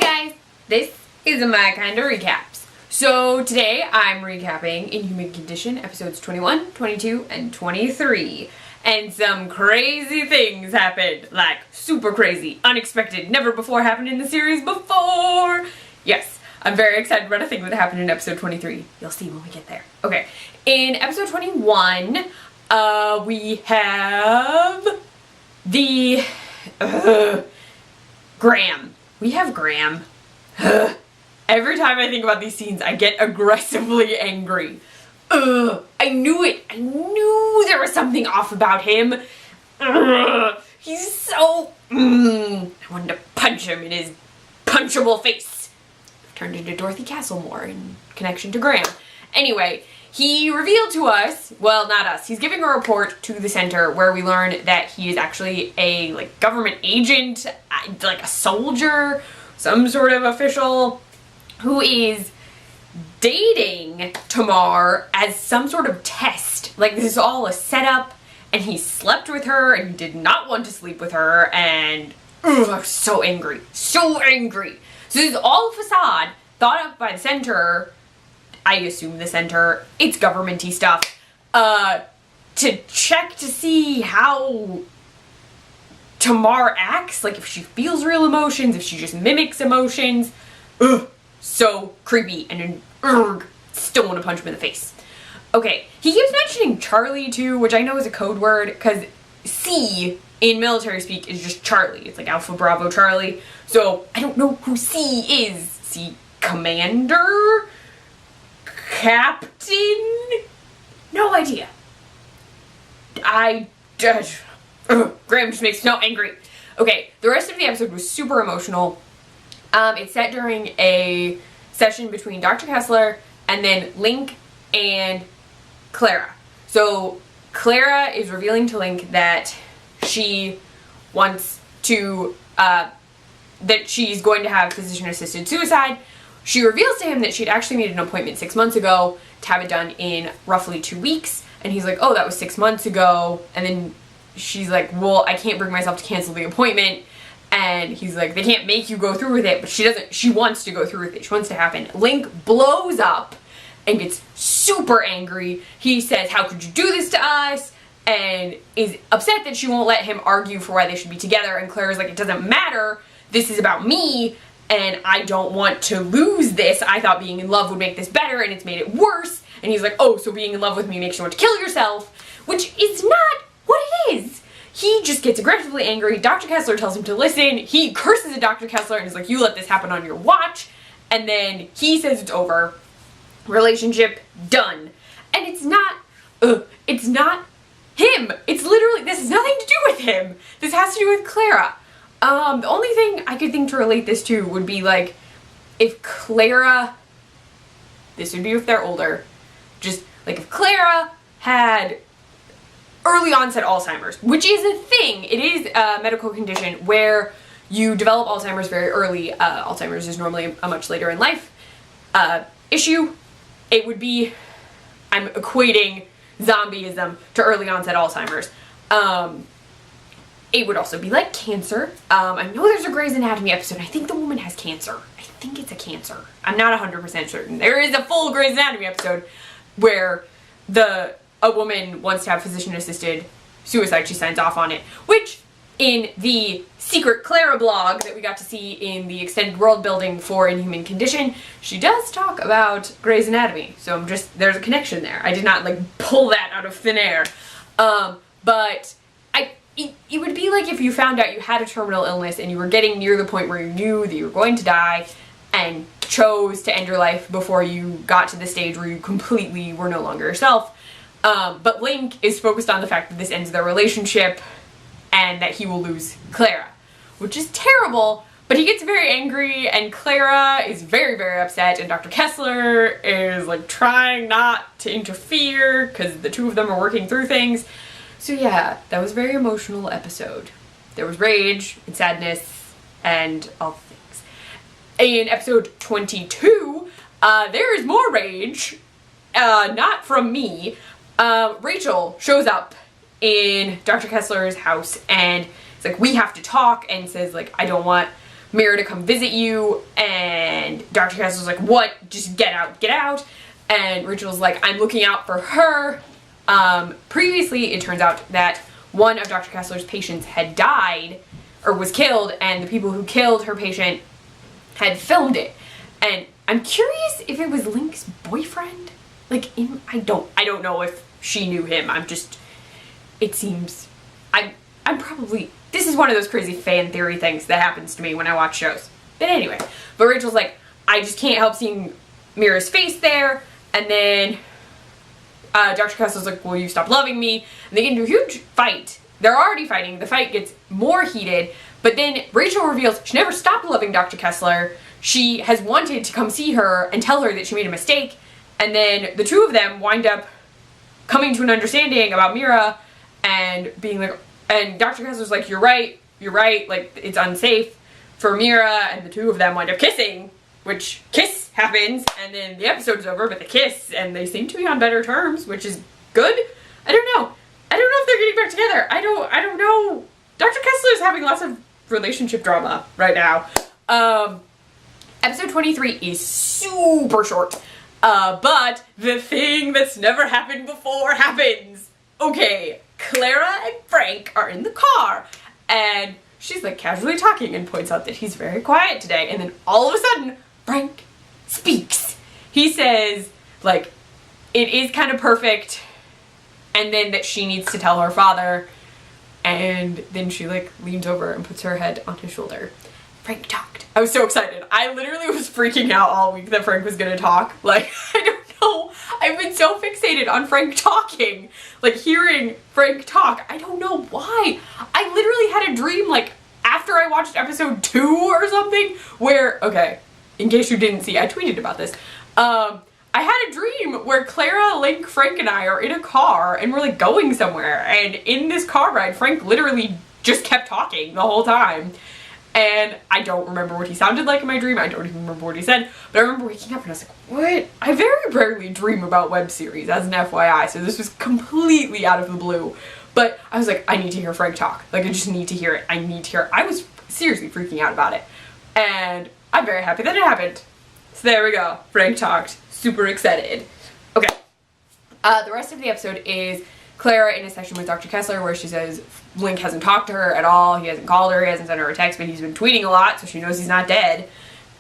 guys, this is My Kinda Recaps. So today I'm recapping Inhuman Condition episodes 21, 22, and 23. And some crazy things happened, like super crazy, unexpected, never before happened in the series before. Yes, I'm very excited about a thing that happened in episode 23. You'll see when we get there. Okay, in episode 21, we have the Graham. We have Graham. Every time I think about these scenes, I get aggressively angry. I knew it. I knew there was something off about him. He's so... I wanted to punch him in his punchable face. Turned into Dorothy Castlemore in connection to Graham. Anyway, he revealed to us, well, not us, he's giving a report to the center where we learn that he is actually a government agent, like a soldier, some sort of official who is dating Tamar as some sort of test. Like, this is all a setup, and he slept with her, and he did not want to sleep with her, and I was so angry. So angry. So this is all a facade thought up by the center, I assume the center, it's government-y stuff, to check to see how Tamar acts, like if she feels real emotions, if she just mimics emotions. So creepy, and still want to punch him in the face. Okay, he keeps mentioning Charlie too, which I know is a code word, because C in military speak is just Charlie. It's like Alpha Bravo Charlie. So I don't know who C is. C commander? Captain? No idea. Graham just makes me so angry. Okay, the rest of the episode was super emotional. It's set during a session between Dr. Kessler and then Link and Clara. So Clara is revealing to Link that she wants to, that she's going to have physician-assisted suicide. She reveals to him that she'd actually made an appointment 6 months ago to have it done in roughly 2 weeks. And he's like, oh, that was 6 months ago. And then she's like, well, I can't bring myself to cancel the appointment. And he's like, they can't make you go through with it, but she wants to go through with it. She wants to happen. Link blows up and gets super angry. He says, how could you do this to us? And is upset that she won't let him argue for why they should be together. And Claire's like, it doesn't matter. This is about me, and I don't want to lose this. I thought being in love would make this better, and it's made it worse. And he's like, oh, so being in love with me makes you want to kill yourself, which is not what it is. He just gets aggressively angry. Dr. Kessler tells him to listen. He curses at Dr. Kessler and is like, you let this happen on your watch. And then he says it's over. Relationship done. And it's not him. It's literally, this has nothing to do with him. This has to do with Clara. The only thing I could think to relate this to would be like, if Clara, this would be if they're older, just like if Clara had early onset Alzheimer's, which is a thing. It is a medical condition where you develop Alzheimer's very early. Alzheimer's is normally a much later in life issue. It would be, I'm equating zombieism to early onset Alzheimer's. It would also be like cancer. I know there's a Grey's Anatomy episode. I think the woman has cancer. I think it's a cancer. I'm not 100% certain. There is a full Grey's Anatomy episode where a woman wants to have physician-assisted suicide. She signs off on it, which in the secret Clara blog that we got to see in the extended world building for Inhuman Condition, she does talk about Grey's Anatomy. So there's a connection there. I did not pull that out of thin air. But it would be like if you found out you had a terminal illness and you were getting near the point where you knew that you were going to die and chose to end your life before you got to the stage where you completely were no longer yourself. But Link is focused on the fact that this ends their relationship and that he will lose Clara, which is terrible, but he gets very angry and Clara is very, very upset and Dr. Kessler is trying not to interfere because the two of them are working through things. So yeah, that was a very emotional episode. There was rage and sadness and all the things. In episode 22, there is more rage, not from me. Rachel shows up in Dr. Kessler's house and it's like, we have to talk, and says I don't want Mira to come visit you, and Dr. Kessler's like, what? Just get out, get out. And Rachel's like, I'm looking out for her. Previously, it turns out that one of Dr. Kessler's patients had died, or was killed, and the people who killed her patient had filmed it. And I'm curious if it was Link's boyfriend. Like, I don't know if she knew him. It seems, I'm probably, this is one of those crazy fan theory things that happens to me when I watch shows. But anyway, but Rachel's like, I just can't help seeing Mira's face there. And then Dr. Kessler's like, will you stop loving me? And they get into a huge fight. They're already fighting. The fight gets more heated. But then Rachel reveals she never stopped loving Dr. Kessler. She has wanted to come see her and tell her that she made a mistake. And then the two of them wind up coming to an understanding about Mira and being like, and Dr. Kessler's like, you're right, like, it's unsafe for Mira, and the two of them wind up kissing, which kiss happens, and then the episode's over, but the kiss, and they seem to be on better terms, which is good. I don't know if they're getting back together. I don't know. Dr. Kessler's having lots of relationship drama right now. Episode 23 is super short. But the thing that's never happened before happens. Okay, Clara and Frank are in the car, and she's like casually talking and points out that he's very quiet today, and then all of a sudden, Frank speaks. He says, like, it is kind of perfect, and then that she needs to tell her father, and then she, like, leans over and puts her head on his shoulder. Frank talked. I was so excited. I literally was freaking out all week that Frank was gonna talk. Like, I don't know. I've been so fixated on Frank talking. Like, hearing Frank talk. I don't know why. I literally had a dream, like, after I watched episode 2 or something, where, okay, in case you didn't see, I tweeted about this. I had a dream where Clara, Link, Frank, and I are in a car, and we're, like, going somewhere. And in this car ride, Frank literally just kept talking the whole time. And I don't remember what he sounded like in my dream. I don't even remember what he said. But I remember waking up and I was like, what? I very rarely dream about web series, as an FYI. So this was completely out of the blue. But I was like, I need to hear Frank talk. Like, I just need to hear it. I need to hear it. I was seriously freaking out about it. And I'm very happy that it happened. So there we go. Frank talked. Super excited. Okay. The rest of the episode is Clara in a session with Dr. Kessler where she says Link hasn't talked to her at all, he hasn't called her, he hasn't sent her a text, but he's been tweeting a lot, so she knows he's not dead.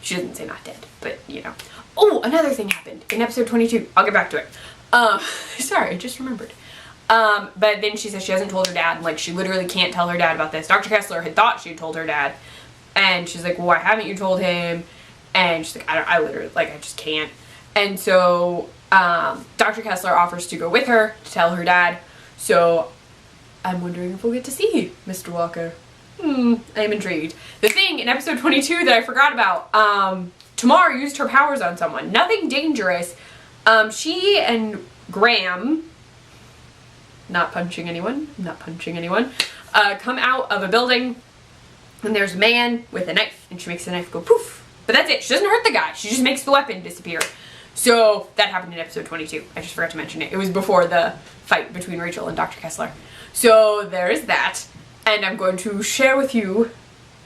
She doesn't say not dead, but you know. Oh, another thing happened in episode 22. I'll get back to it. Sorry, I just remembered. But then she says she hasn't told her dad, and like she literally can't tell her dad about this. Dr. Kessler had thought she had told her dad, and she's like, well, why haven't you told him? And she's like, I literally, like, I just can't. And so, Dr. Kessler offers to go with her to tell her dad. So, I'm wondering if we'll get to see Mr. Walker. I am intrigued. The thing in episode 22 that I forgot about, Tamar used her powers on someone. Nothing dangerous. She and Graham, not punching anyone, come out of a building, and there's a man with a knife, and she makes the knife go poof. But that's it. She doesn't hurt the guy. She just makes the weapon disappear. So that happened in episode 22. I just forgot to mention it. It was before the fight between Rachel and Dr. Kessler. So there is that. And I'm going to share with you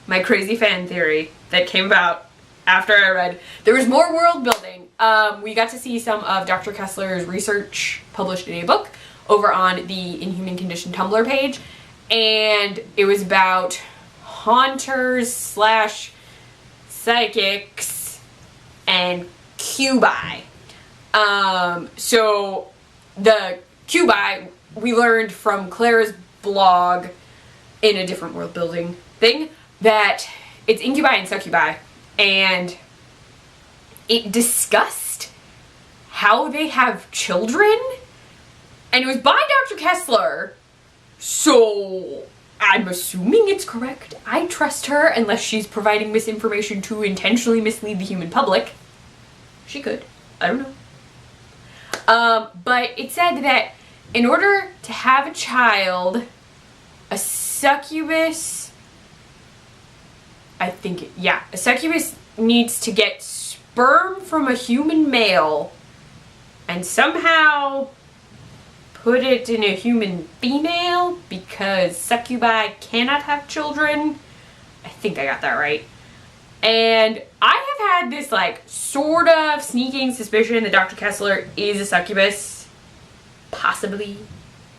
my crazy fan theory that came about after I read. There was more world building. We got to see some of Dr. Kessler's research published in a book over on the Inhuman Condition Tumblr page. And it was about haunters / psychics and Cubi. So the Cubi we learned from Clara's blog in a different world building thing that it's incubi and succubi, and it discussed how they have children, and it was by Dr. Kessler, so I'm assuming it's correct. I trust her unless she's providing misinformation to intentionally mislead the human public. She could. I don't know. But it said that in order to have a child, a succubus, a succubus needs to get sperm from a human male and somehow put it in a human female because succubi cannot have children. I think I got that right. And I have had this like sort of sneaking suspicion that Dr. Kessler is a succubus. Possibly.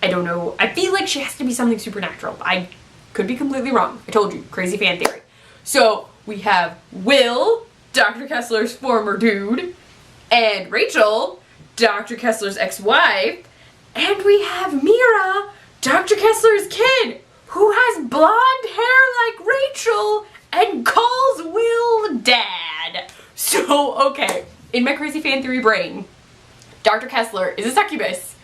I don't know. I feel like she has to be something supernatural. I could be completely wrong. I told you, crazy fan theory. So we have Will, Dr. Kessler's former dude, and Rachel, Dr. Kessler's ex-wife, and we have Mira, Dr. Kessler's kid, who has blonde hair like Rachel and calls Will dad. So, okay, in my crazy fan theory brain, Dr. Kessler is a succubus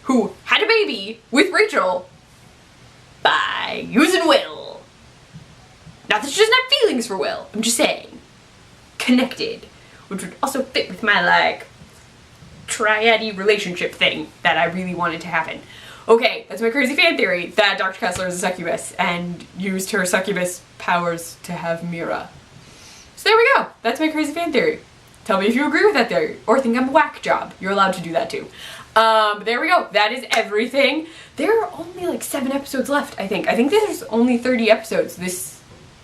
who had a baby with Rachel by using Will. Not that she doesn't have feelings for Will, I'm just saying. Connected. Which would also fit with my, like, triad-y relationship thing that I really wanted to happen. Okay, that's my crazy fan theory, that Dr. Kessler is a succubus and used her succubus powers to have Mira. So there we go. That's my crazy fan theory. Tell me if you agree with that theory, or think I'm a whack job. You're allowed to do that too. There we go. That is everything. There are only like 7 episodes left, I think. I think there's only 30 episodes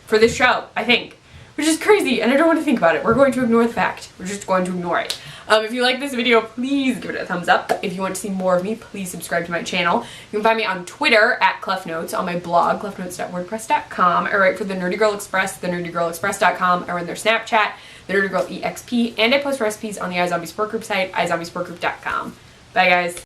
for this show, I think. Which is crazy, and I don't want to think about it. We're going to ignore the fact. We're just going to ignore it. If you like this video, please give it a thumbs up. If you want to see more of me, please subscribe to my channel. You can find me on Twitter at ClefNotes, on my blog, clefnotes.wordpress.com. I write for the Nerdy Girl Express, thenerdygirlexpress.com. I run their Snapchat, the Nerdy Girl EXP, and I post recipes on the iZombie Support Group site, iZombieSupportGroup.com. Bye, guys.